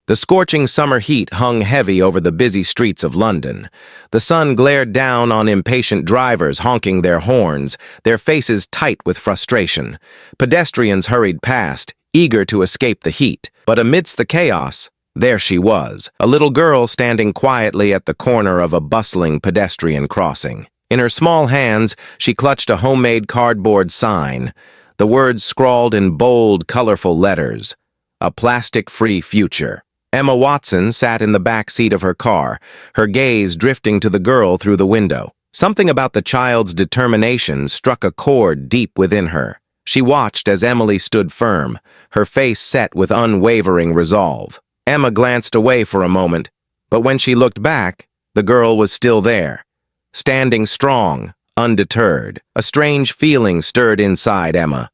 The scorching summer heat hung heavy over the busy streets of London. The sun glared down on impatient drivers honking their horns, their faces tight with frustration. Pedestrians hurried past, eager to escape the heat. But amidst the chaos, there she was, a little girl standing quietly at the corner of a bustling pedestrian crossing. In her small hands, she clutched a homemade cardboard sign, the words scrawled in bold, colorful letters, "A plastic-free future." Emma Watson sat in the back seat of her car, her gaze drifting to the girl through the window. Something about the child's determination struck a chord deep within her. She watched as Emily stood firm, her face set with unwavering resolve. Emma glanced away for a moment, but when she looked back, the girl was still there, standing strong, undeterred. A strange feeling stirred inside Emma.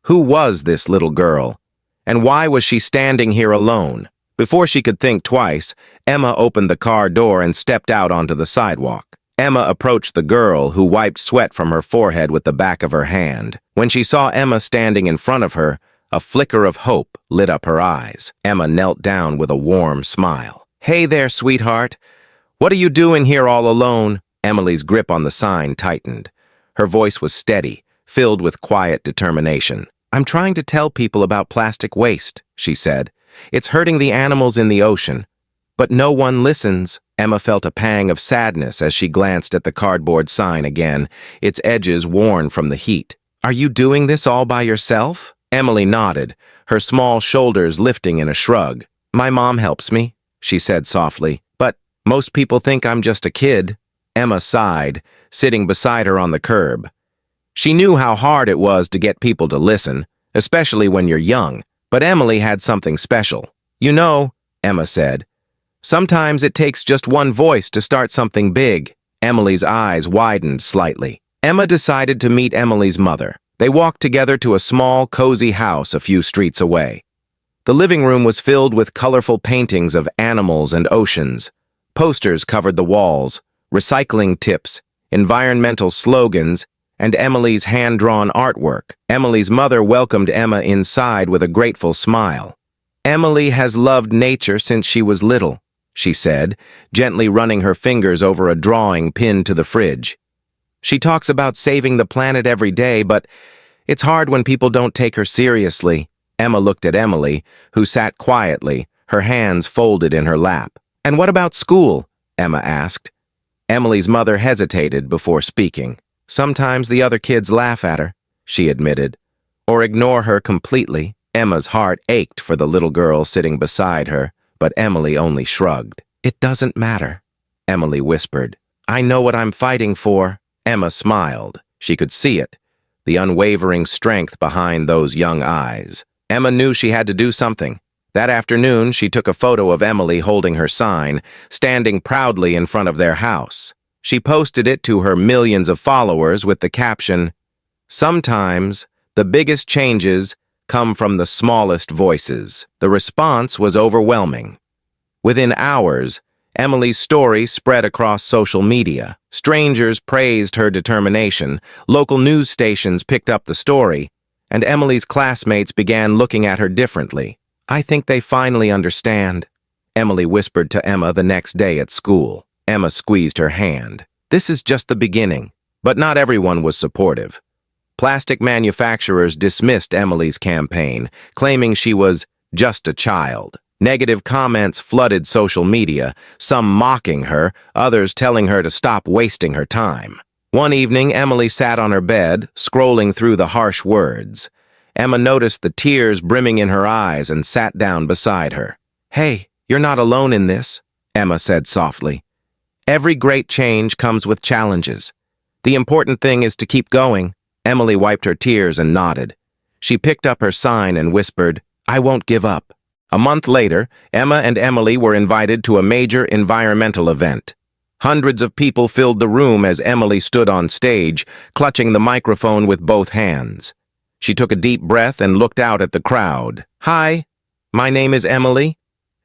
Who was this little girl? And why was she standing here alone? Before she could think twice, Emma opened the car door and stepped out onto the sidewalk. Emma approached the girl, who wiped sweat from her forehead with the back of her hand. When she saw Emma standing in front of her, a flicker of hope lit up her eyes. Emma knelt down with a warm smile. "Hey there, sweetheart. What are you doing here all alone?" Emily's grip on the sign tightened. Her voice was steady, filled with quiet determination. "I'm trying to tell people about plastic waste," she said. "It's hurting the animals in the ocean. But no one listens." Emma felt a pang of sadness as she glanced at the cardboard sign again, its edges worn from the heat. "Are you doing this all by yourself?" Emily nodded, her small shoulders lifting in a shrug. "My mom helps me," she said softly. "But most people think I'm just a kid." Emma sighed, sitting beside her on the curb. She knew how hard it was to get people to listen, especially when you're young. But Emily had something special. "You know," Emma said, "sometimes it takes just one voice to start something big." Emily's eyes widened slightly. Emma decided to meet Emily's mother. They walked together to a small, cozy house a few streets away. The living room was filled with colorful paintings of animals and oceans. Posters covered the walls, recycling tips, environmental slogans, and Emily's hand-drawn artwork. Emily's mother welcomed Emma inside with a grateful smile. "Emily has loved nature since she was little," she said, gently running her fingers over a drawing pinned to the fridge. "She talks about saving the planet every day, but it's hard when people don't take her seriously." Emma looked at Emily, who sat quietly, her hands folded in her lap. "And what about school?" Emma asked. Emily's mother hesitated before speaking. "Sometimes the other kids laugh at her," she admitted, "or ignore her completely." Emma's heart ached for the little girl sitting beside her, but Emily only shrugged. "It doesn't matter," Emily whispered. "I know what I'm fighting for." Emma smiled. She could see it, the unwavering strength behind those young eyes. Emma knew she had to do something. That afternoon, she took a photo of Emily holding her sign, standing proudly in front of their house. She posted it to her millions of followers with the caption, "Sometimes the biggest changes come from the smallest voices." The response was overwhelming. Within hours, Emily's story spread across social media. Strangers praised her determination, local news stations picked up the story, and Emily's classmates began looking at her differently. "I think they finally understand," Emily whispered to Emma the next day at school. Emma squeezed her hand. This is just the beginning, but not everyone was supportive. Plastic manufacturers dismissed Emily's campaign, claiming she was just a child. Negative comments flooded social media, some mocking her, others telling her to stop wasting her time. One evening, Emily sat on her bed, scrolling through the harsh words. Emma noticed the tears brimming in her eyes and sat down beside her. "Hey, you're not alone in this," Emma said softly. "Every great change comes with challenges. The important thing is to keep going." Emily wiped her tears and nodded. She picked up her sign and whispered, "I won't give up." A month later, Emma and Emily were invited to a major environmental event. Hundreds of people filled the room as Emily stood on stage, clutching the microphone with both hands. She took a deep breath and looked out at the crowd. "Hi, my name is Emily,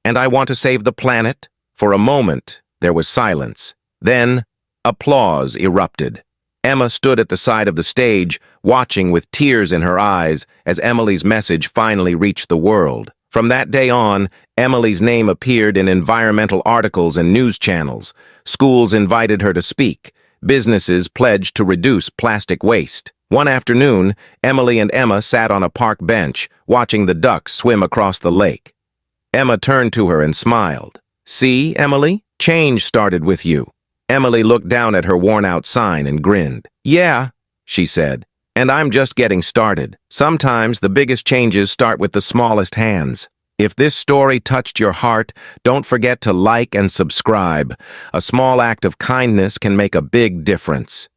and I want to save the planet." For a moment, there was silence. Then, applause erupted. Emma stood at the side of the stage, watching with tears in her eyes as Emily's message finally reached the world. From that day on, Emily's name appeared in environmental articles and news channels. Schools invited her to speak. Businesses pledged to reduce plastic waste. One afternoon, Emily and Emma sat on a park bench, watching the ducks swim across the lake. Emma turned to her and smiled. "See, Emily? Change started with you." Emily looked down at her worn-out sign and grinned. "Yeah," she said, "and I'm just getting started. Sometimes the biggest changes start with the smallest hands." If this story touched your heart, don't forget to like and subscribe. A small act of kindness can make a big difference.